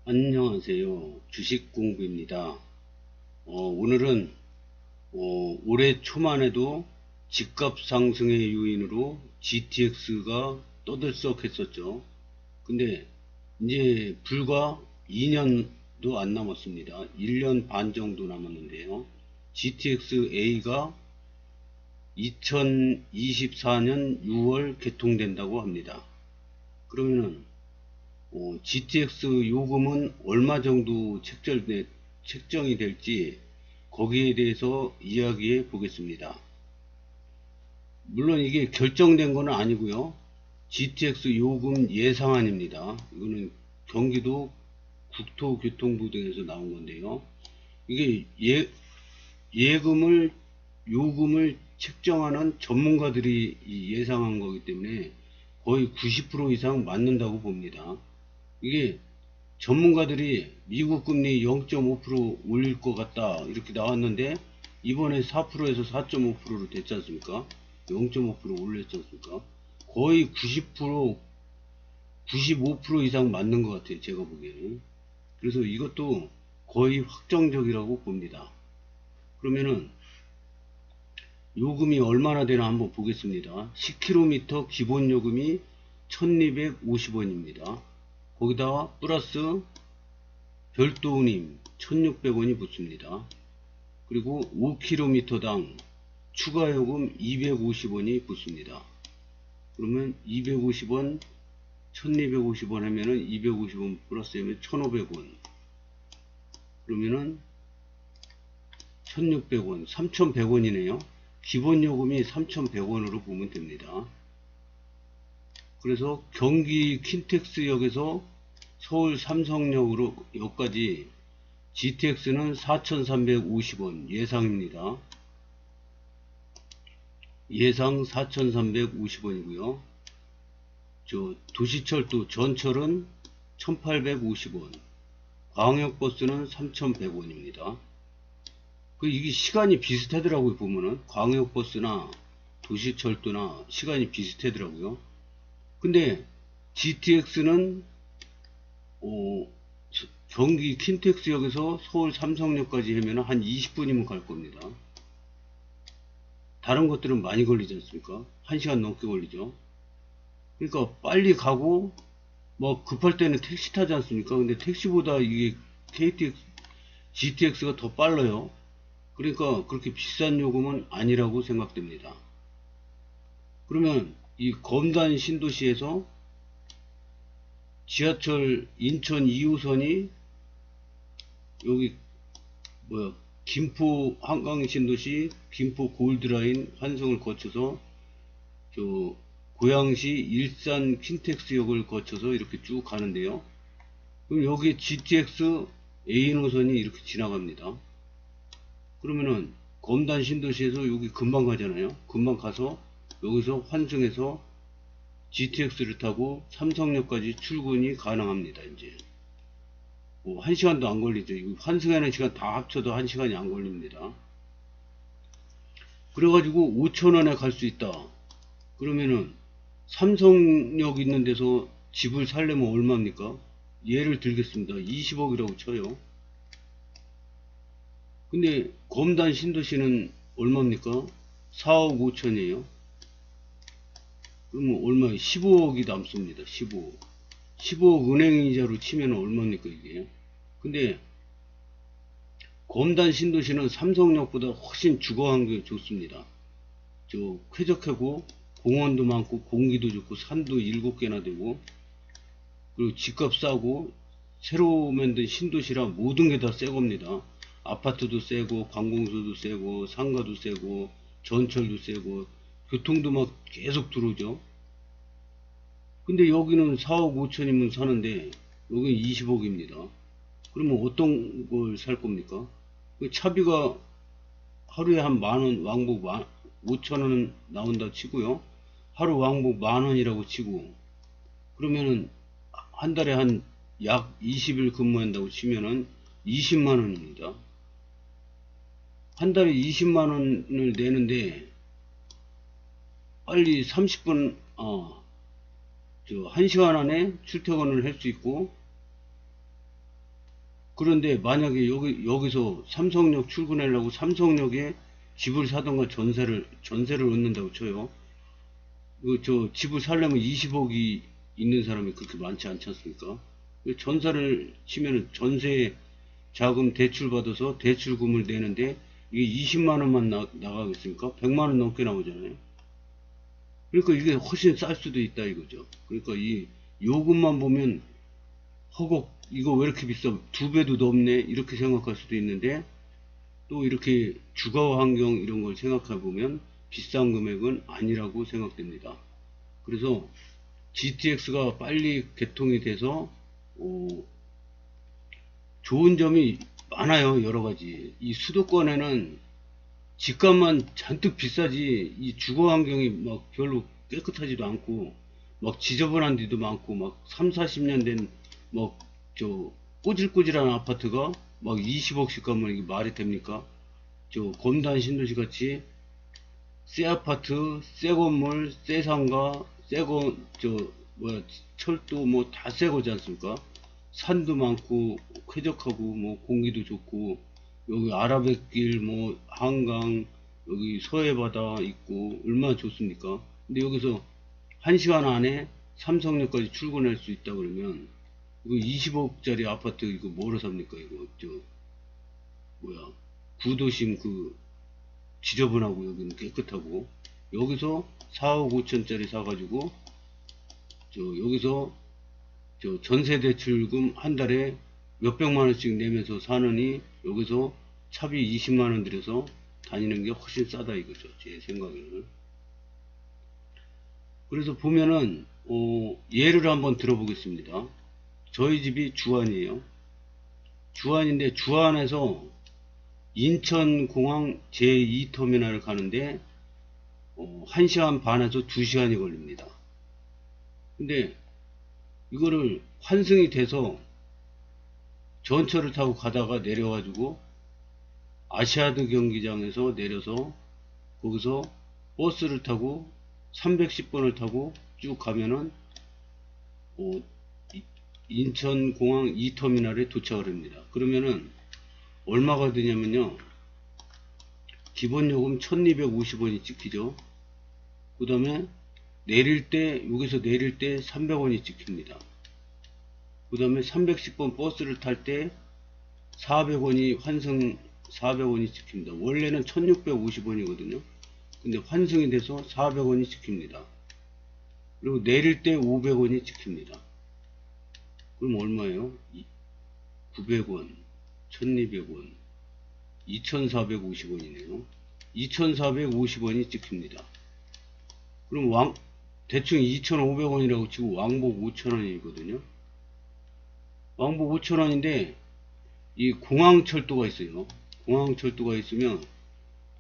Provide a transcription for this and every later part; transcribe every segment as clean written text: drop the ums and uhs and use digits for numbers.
안녕하세요. 주식공부입니다. 오늘은 올해 초만 해도 집값 상승의 요인으로 GTX가 떠들썩했었죠. 근데 이제 불과 2년도 안 남았습니다. 1년 반 정도 남았는데요. GTX-A가 2024년 6월 개통된다고 합니다. 그러면은 GTX 요금은 얼마 정도 책정이 될지 거기에 대해서 이야기해 보겠습니다. 물론 이게 결정된 건 아니고요. GTX 요금 예상안입니다. 이거는 경기도 국토교통부 등에서 나온 건데요. 이게 예금을 요금을 책정하는 전문가들이 예상한 거기 때문에 거의 90% 이상 맞는다고 봅니다. 이게 전문가들이 미국 금리 0.5% 올릴 것 같다 이렇게 나왔는데 이번에 4%에서 4.5%로 됐지 않습니까? 0.5% 올렸지 않습니까? 거의 90%, 95% 이상 맞는 것 같아요. 제가 보기에는. 그래서 이것도 거의 확정적이라고 봅니다. 그러면은 요금이 얼마나 되나 한번 보겠습니다. 10km 기본 요금이 1250원입니다. 거기다가 플러스 별도 운임 1600원이 붙습니다. 그리고 5km당 추가 요금 250원이 붙습니다. 그러면 250원 1250원 하면은 250원 플러스 하면 1500원. 그러면은 1600원 3100원이네요. 기본 요금이 3100원으로 보면 됩니다. 그래서 경기 킨텍스역에서 서울 삼성역으로 여기까지 GTX는 4350원 예상입니다. 예상 4350원이고요. 저 도시철도 전철은 1850원, 광역버스는 3100원입니다. 이게 시간이 비슷하더라고요. 보면은 광역버스나 도시철도나 시간이 비슷하더라고요. 근데 GTX는 경기 킨텍스역에서 서울 삼성역까지 하면 한 20분이면 갈 겁니다. 다른 것들은 많이 걸리지 않습니까? 1시간 넘게 걸리죠. 그러니까 빨리 가고 뭐 급할 때는 택시 타지 않습니까? 근데 택시보다 이게 GTX가 더 빨라요. 그러니까 그렇게 비싼 요금은 아니라고 생각됩니다. 그러면 이 검단 신도시에서 지하철 인천 2호선이 여기 뭐야 김포 한강신도시 김포 골드라인 환승을 거쳐서 저 고양시 일산 킨텍스역을 거쳐서 이렇게 쭉 가는데요. 그럼 여기 GTX A 노선이 이렇게 지나갑니다. 그러면은 검단 신도시에서 여기 금방 가잖아요. 금방 가서 여기서 환승해서 GTX를 타고 삼성역까지 출근이 가능합니다. 이제 뭐 1시간도 안 걸리죠. 환승하는 시간 다 합쳐도 1시간이 안 걸립니다. 그래가지고 5천원에 갈 수 있다. 그러면은 삼성역 있는 데서 집을 살려면 얼마입니까? 예를 들겠습니다. 20억이라고 쳐요. 근데 검단 신도시는 얼마입니까? 4억 5천이에요. 그러면 얼마? 15억이 남습니다. 15억. 15억 은행이자로 치면 얼마입니까 이게? 근데 검단 신도시는 삼성역보다 훨씬 주거 환경이 좋습니다. 저 쾌적하고 공원도 많고 공기도 좋고 산도 7개나 되고 그리고 집값 싸고 새로 만든 신도시라 모든 게 다 새 겁니다. 아파트도 세고 관공서도 세고 상가도 세고 전철도 세고 교통도 막 계속 들어오죠. 근데 여기는 4억 5천이면 사는데 여기는 20억입니다. 그러면 어떤 걸 살 겁니까? 차비가 하루에 한 만원 왕복 5천원 나온다 치고요. 하루 왕복 만원이라고 치고 그러면은 한 달에 한 약 20일 근무한다고 치면은 20만원입니다. 한 달에 20만원을 내는데 빨리 30분 1시간 안에 출퇴근을 할 수 있고 그런데 만약에 여기서 삼성역 출근하려고 삼성역에 집을 사던가 전세를 얻는다고 쳐요. 저 집을 살려면 20억이 있는 사람이 그렇게 많지 않지 않습니까? 전세를 치면은 전세 자금 대출 받아서 대출금을 내는데 이게 20만 원만 나가겠습니까? 100만 원 넘게 나오잖아요. 그러니까 이게 훨씬 쌀 수도 있다 이거죠. 그러니까 이 요금만 보면 허걱 이거 왜 이렇게 비싸? 두 배도 넘네 이렇게 생각할 수도 있는데 또 이렇게 주거 환경 이런 걸 생각해 보면 비싼 금액은 아니라고 생각됩니다. 그래서 GTX가 빨리 개통이 돼서 좋은 점이 많아요. 여러 가지. 이 수도권에는 집값만 잔뜩 비싸지 이 주거 환경이 막 별로 깨끗하지도 않고 막 지저분한 데도 많고 막 3, 40년 된 막 저 꼬질꼬질한 아파트가 막 20억씩 가면 이게 말이 됩니까? 저 검단 신도시 같이 새 아파트, 새 건물, 새 상가, 철도 뭐 다 새 거지 않습니까? 산도 많고 쾌적하고 뭐 공기도 좋고 여기 아라뱃길 뭐 한강 여기 서해바다 있고 얼마나 좋습니까? 근데 여기서 1시간 안에 삼성역까지 출근할 수 있다 그러면 이거 20억짜리 아파트 이거 뭐로 삽니까? 이거 구도심 지저분하고 여기는 깨끗하고 여기서 4억 5천짜리 사가지고 여기서 전세대출금 한 달에 몇백만원씩 내면서 사느니 여기서 차비 20만원 들여서 다니는 게 훨씬 싸다 이거죠. 제 생각에는. 그래서 보면은 예를 한번 들어보겠습니다. 저희 집이 주안이에요. 주안인데 주안에서 인천공항 제2터미널을 가는데 1시간 반에서 2시간이 걸립니다. 근데 이거를 환승이 돼서 전철을 타고 가다가 내려가지고 아시아드 경기장에서 내려서 거기서 버스를 타고 310번을 타고 쭉 가면은 인천공항 2터미널에 도착을 합니다. 그러면은 얼마가 되냐면요. 기본요금 1250원이 찍히죠. 그 다음에 여기서 내릴 때 300원이 찍힙니다. 그 다음에 310번 버스를 탈 때 400원이 환승 400원이 찍힙니다. 원래는 1650원이거든요. 근데 환승이 돼서 400원이 찍힙니다. 그리고 내릴 때 500원이 찍힙니다. 그럼 얼마예요? 900원, 1200원, 2450원이네요. 2450원이 찍힙니다. 그럼 대충 2500원이라고 치고 왕복 5000원이거든요. 왕복 5000원인데 이 공항철도가 있어요. 공항철도가 있으면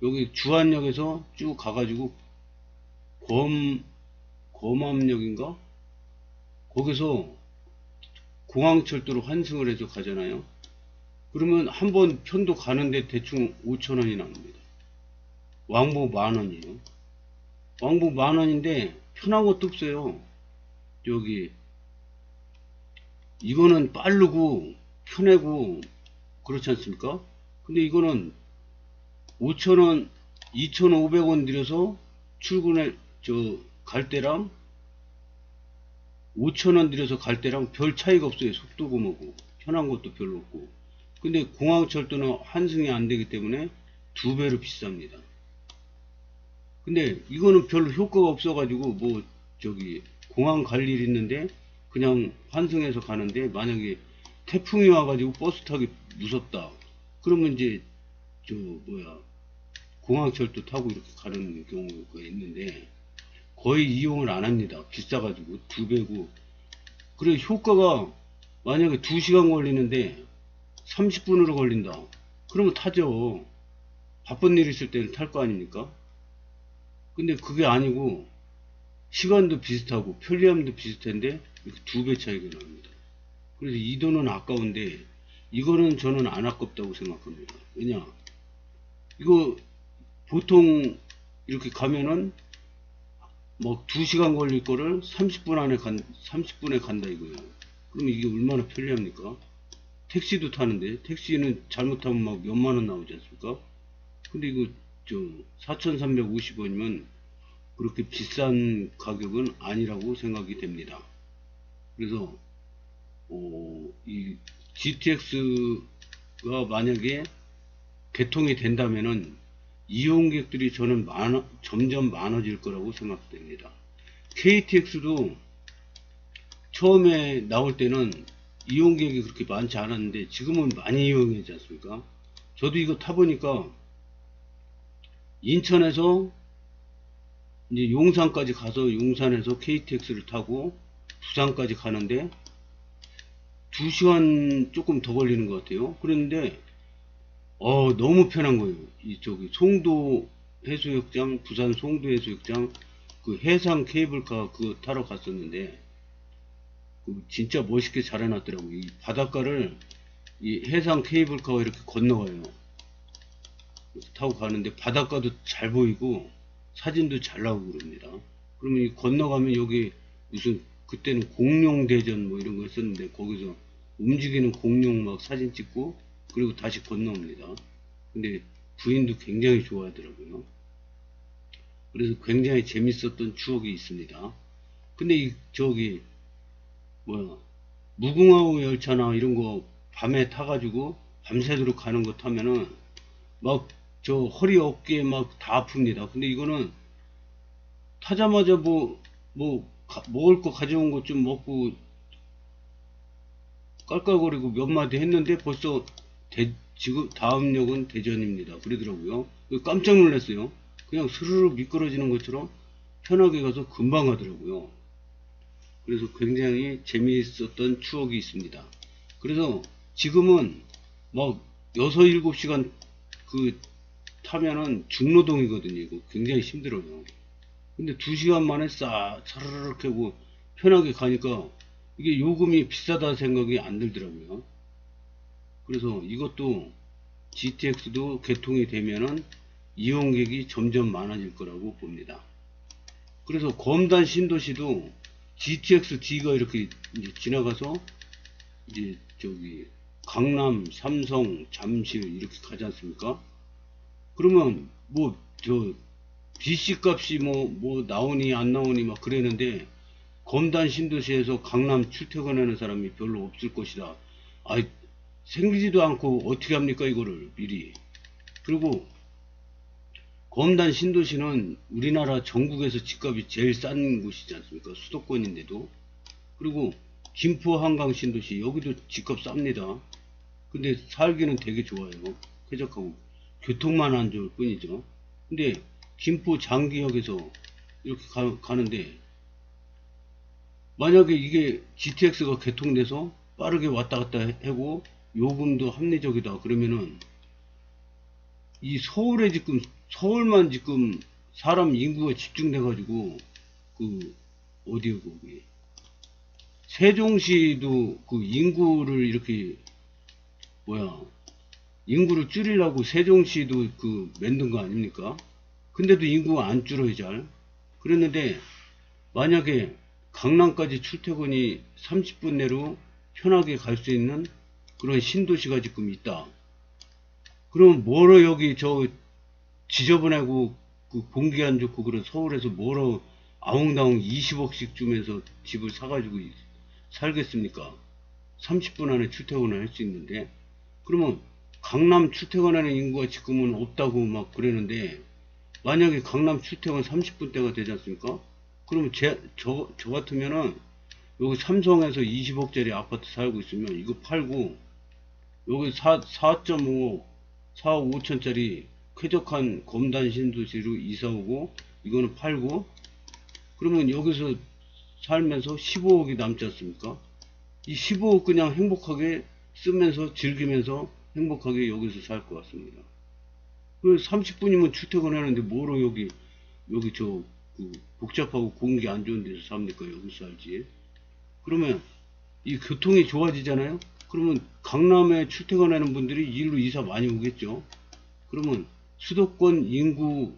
여기 주안역에서 쭉 가가지고 검암역인가? 거기서 공항철도로 환승을 해서 가잖아요. 그러면 한 번 편도 가는데 대충 5천원이 나옵니다. 왕복 만원이에요. 왕복 만원인데 편한 것도 없어요. 이거는 빠르고 편하고 그렇지 않습니까? 근데 이거는 5천원 2,500원 들여서 출근할 갈 때랑 5천원 들여서 갈 때랑 별 차이가 없어요. 속도고 뭐고 편한 것도 별로 없고. 근데 공항철도는 환승이 안 되기 때문에 2배로 비쌉니다. 근데 이거는 별로 효과가 없어 가지고 공항 갈 일 있는데 그냥 환승해서 가는데 만약에 태풍이 와가지고 버스 타기 무섭다 그러면 이제 공항철도 타고 이렇게 가는 경우가 있는데 거의 이용을 안 합니다. 비싸가지고 2배고. 그래 효과가 만약에 2시간 걸리는데 30분으로 걸린다 그러면 타죠. 바쁜 일 있을 때는 탈 거 아닙니까? 근데 그게 아니고 시간도 비슷하고 편리함도 비슷한데 이렇게 2배 차이가 납니다. 그래서 이 돈은 아까운데 이거는 저는 안 아깝다고 생각합니다. 왜냐 이거 보통 이렇게 가면은 뭐 2시간 걸릴 거를 30분에 간다 이거예요. 그럼 이게 얼마나 편리합니까? 택시도 타는데, 택시는 잘못하면 막 몇만 원 나오지 않습니까? 근데 이거 저 4,350원이면 그렇게 비싼 가격은 아니라고 생각이 됩니다. 그래서 이 GTX가 만약에 개통이 된다면은 이용객들이 저는 점점 많아질 거라고 생각됩니다. KTX도 처음에 나올 때는 이용객이 그렇게 많지 않았는데 지금은 많이 이용하지 않습니까? 저도 이거 타보니까 인천에서 이제 용산까지 가서 용산에서 KTX를 타고 부산까지 가는데 2시간 조금 더 걸리는 것 같아요. 그런데 너무 편한 거예요. 저기 송도 해수욕장, 부산 송도 해수욕장 그 해상 케이블카 그거 타러 갔었는데 진짜 멋있게 잘 해놨더라고요. 이 바닷가를 이 해상 케이블카가 이렇게 건너가요. 타고 가는데 바닷가도 잘 보이고 사진도 잘 나오고 그럽니다. 그러면 이 건너가면 여기 무슨 그때는 공룡대전 뭐 이런 거 있었는데 거기서 움직이는 공룡 막 사진 찍고 그리고 다시 건너옵니다. 근데 부인도 굉장히 좋아하더라고요. 그래서 굉장히 재밌었던 추억이 있습니다. 근데 저기 뭐야 무궁화호 열차나 이런 거 밤에 타가지고 밤새도록 가는 거 타면은 막 저 허리 어깨 막 다 아픕니다. 근데 이거는 타자마자 먹을 거 가져온 것 좀 먹고 깔깔거리고 몇 마디 했는데 벌써 지금 다음 역은 대전입니다. 그러더라고요. 깜짝 놀랐어요. 그냥 스르르 미끄러지는 것처럼 편하게 가서 금방 가더라고요. 그래서 굉장히 재미있었던 추억이 있습니다. 그래서 지금은 막 6, 7시간 그 타면은 중노동이거든요. 이거 굉장히 힘들어요. 근데 2시간 만에 사르르 하고 편하게 가니까 이게 요금이 비싸다 생각이 안 들더라고요. 그래서 이것도 GTX도 개통이 되면은 이용객이 점점 많아질 거라고 봅니다. 그래서 검단 신도시도 GTX D가 이렇게 이제 지나가서 이제 저기 강남, 삼성, 잠실 이렇게 가지 않습니까? 그러면 저 BC 값이 뭐 나오니 안 나오니 막 그랬는데 검단 신도시에서 강남 출퇴근하는 사람이 별로 없을 것이다. 생기지도 않고 어떻게 합니까 이거를 미리. 그리고 검단 신도시는 우리나라 전국에서 집값이 제일 싼 곳이지 않습니까? 수도권인데도. 그리고 김포 한강 신도시 여기도 집값 쌉니다. 근데 살기는 되게 좋아요. 쾌적하고 교통만 안 좋을 뿐이죠. 근데 김포 장기역에서 이렇게 가는데 만약에 이게 GTX가 개통돼서 빠르게 왔다 갔다 하고 요금도 합리적이다 그러면은 이 서울만 지금 사람 인구가 집중돼 가지고 어디요 거기 세종시도 그 인구를 이렇게 인구를 줄이려고 세종시도 만든 거 아닙니까? 근데도 인구가 안 줄어요 잘. 그랬는데 만약에 강남까지 출퇴근이 30분 내로 편하게 갈 수 있는 그런 신도시가 지금 있다. 그럼 뭐로 여기 지저분하고 공기 안 좋고 그런 서울에서 뭐로 아웅다웅 20억씩 주면서 집을 사가지고 살겠습니까? 30분 안에 출퇴근을 할 수 있는데. 그러면 강남 출퇴근하는 인구가 지금은 없다고 막 그러는데 만약에 강남 출퇴근 30분대가 되지 않습니까? 그러면 저 같으면은 여기 삼성에서 20억짜리 아파트 살고 있으면 이거 팔고 여기 4.5 5천짜리 쾌적한 검단 신도시로 이사 오고 이거는 팔고 그러면 여기서 살면서 15억이 남지 않습니까? 이 15억 그냥 행복하게 쓰면서 즐기면서 행복하게 여기서 살 것 같습니다. 30분이면 출퇴근하는데 뭐로 여기 복잡하고 공기 안 좋은 데서 삽니까? 여기 살지. 그러면 이 교통이 좋아지잖아요. 그러면 강남에 출퇴근하는 분들이 일로 이사 많이 오겠죠. 그러면 수도권 인구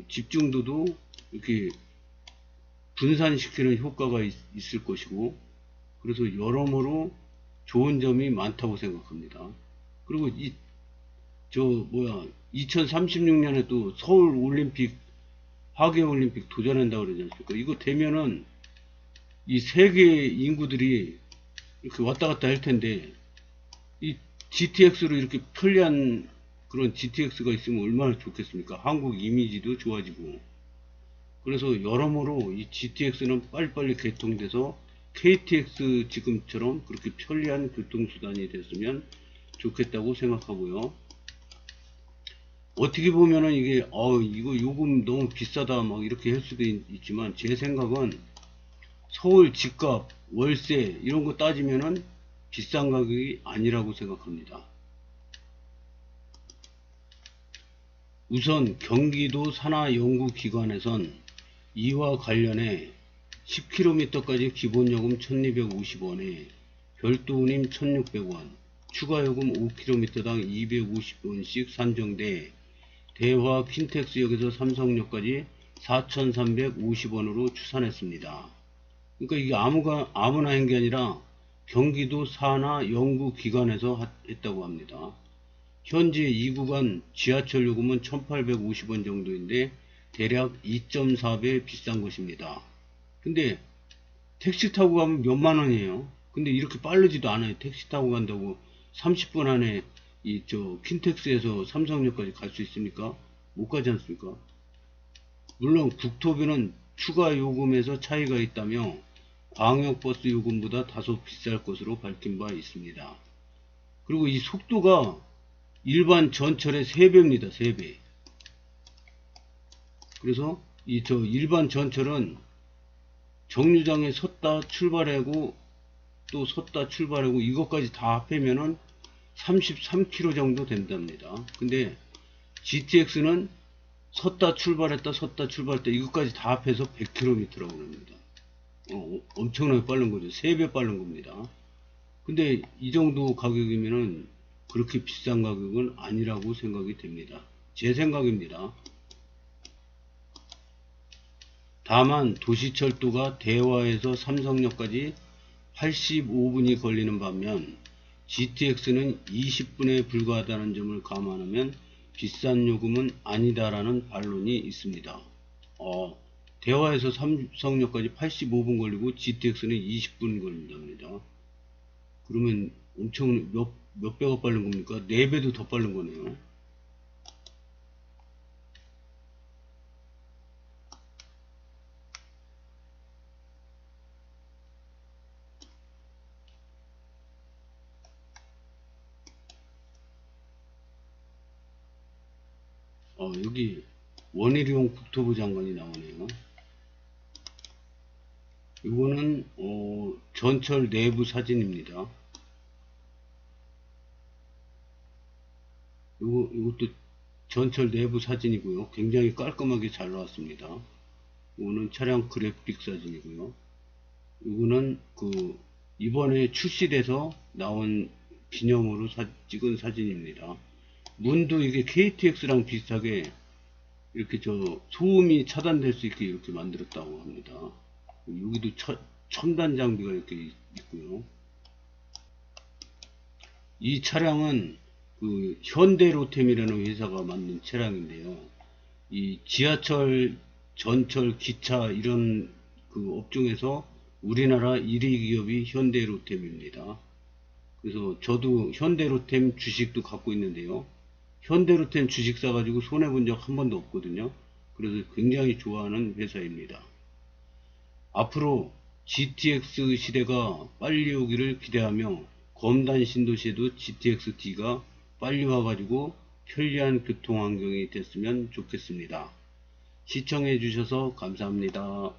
집중도도 이렇게 분산시키는 효과가 있을 것이고, 그래서 여러모로 좋은 점이 많다고 생각합니다. 그리고 2036년에 또 서울 올림픽, 하계 올림픽 도전한다고 그러지 않습니까? 이거 되면은 이 세계 인구들이 이렇게 왔다 갔다 할 텐데, 이 GTX로 이렇게 편리한 그런 GTX가 있으면 얼마나 좋겠습니까? 한국 이미지도 좋아지고. 그래서 여러모로 이 GTX는 빨리빨리 개통돼서 KTX 지금처럼 그렇게 편리한 교통수단이 됐으면 좋겠다고 생각하고요. 어떻게 보면은 이게 이거 요금 너무 비싸다 막 이렇게 할 수도 있지만, 제 생각은 서울 집값, 월세 이런 거 따지면은 비싼 가격이 아니라고 생각합니다. 우선 경기도 산하연구기관에선 이와 관련해 10km까지 기본요금 1250원에 별도 운임 1600원, 추가요금 5km당 250원씩 산정돼 대화 킨텍스역에서 삼성역까지 4350원으로 추산했습니다. 그러니까 이게 아무나 한 게 아니라 경기도 산하연구기관에서 했다고 합니다. 현재 이 구간 지하철 요금은 1850원 정도인데 대략 2.4배 비싼 것입니다. 근데 택시 타고 가면 몇만 원이에요. 근데 이렇게 빠르지도 않아요. 택시 타고 간다고 30분 안에 킨텍스에서 삼성역까지 갈 수 있습니까? 못 가지 않습니까? 물론 국토비는 추가 요금에서 차이가 있다며 광역버스 요금보다 다소 비쌀 것으로 밝힌 바 있습니다. 그리고 이 속도가 일반 전철의 3배입니다. 3배. 그래서 일반 전철은 정류장에 섰다 출발하고 또 섰다 출발하고 이것까지 다 합하면은 33km 정도 된답니다. 근데 GTX는 섰다 출발했다 섰다 출발했다 이것까지 다 합해서 100km라고 합니다. 엄청나게 빠른 거죠. 3배 빠른 겁니다. 근데 이 정도 가격이면은 그렇게 비싼 가격은 아니라고 생각이 됩니다. 제 생각입니다. 다만 도시철도가 대화에서 삼성역까지 85분이 걸리는 반면 GTX는 20분에 불과하다는 점을 감안하면 비싼 요금은 아니다라는 반론이 있습니다. 대화에서 삼성역까지 85분 걸리고 GTX는 20분 걸린답니다. 그러면 엄청 몇 배가 빠른 겁니까? 4배도 더 빠른 거네요. 여기 원희룡 국토부 장관이 나오네요. 이거는 전철 내부 사진입니다. 이것도 전철 내부 사진이고요. 굉장히 깔끔하게 잘 나왔습니다. 이거는 차량 그래픽 사진이고요. 이거는 이번에 출시돼서 나온 기념으로 찍은 사진입니다. 문도 이게 KTX랑 비슷하게 이렇게 소음이 차단될 수 있게 이렇게 만들었다고 합니다. 여기도 첨단 장비가 이렇게 있고요. 이 차량은 현대로템이라는 회사가 만든 차량인데요. 이 지하철, 전철, 기차 이런 업종에서 우리나라 1위 기업이 현대로템입니다. 그래서 저도 현대로템 주식도 갖고 있는데요. 현대로템 주식 사가지고 손해본 적 한 번도 없거든요. 그래서 굉장히 좋아하는 회사입니다. 앞으로 GTX 시대가 빨리 오기를 기대하며 검단 신도시에도 GTX-D가 빨리 와가지고 편리한 교통환경이 됐으면 좋겠습니다. 시청해 주셔서 감사합니다.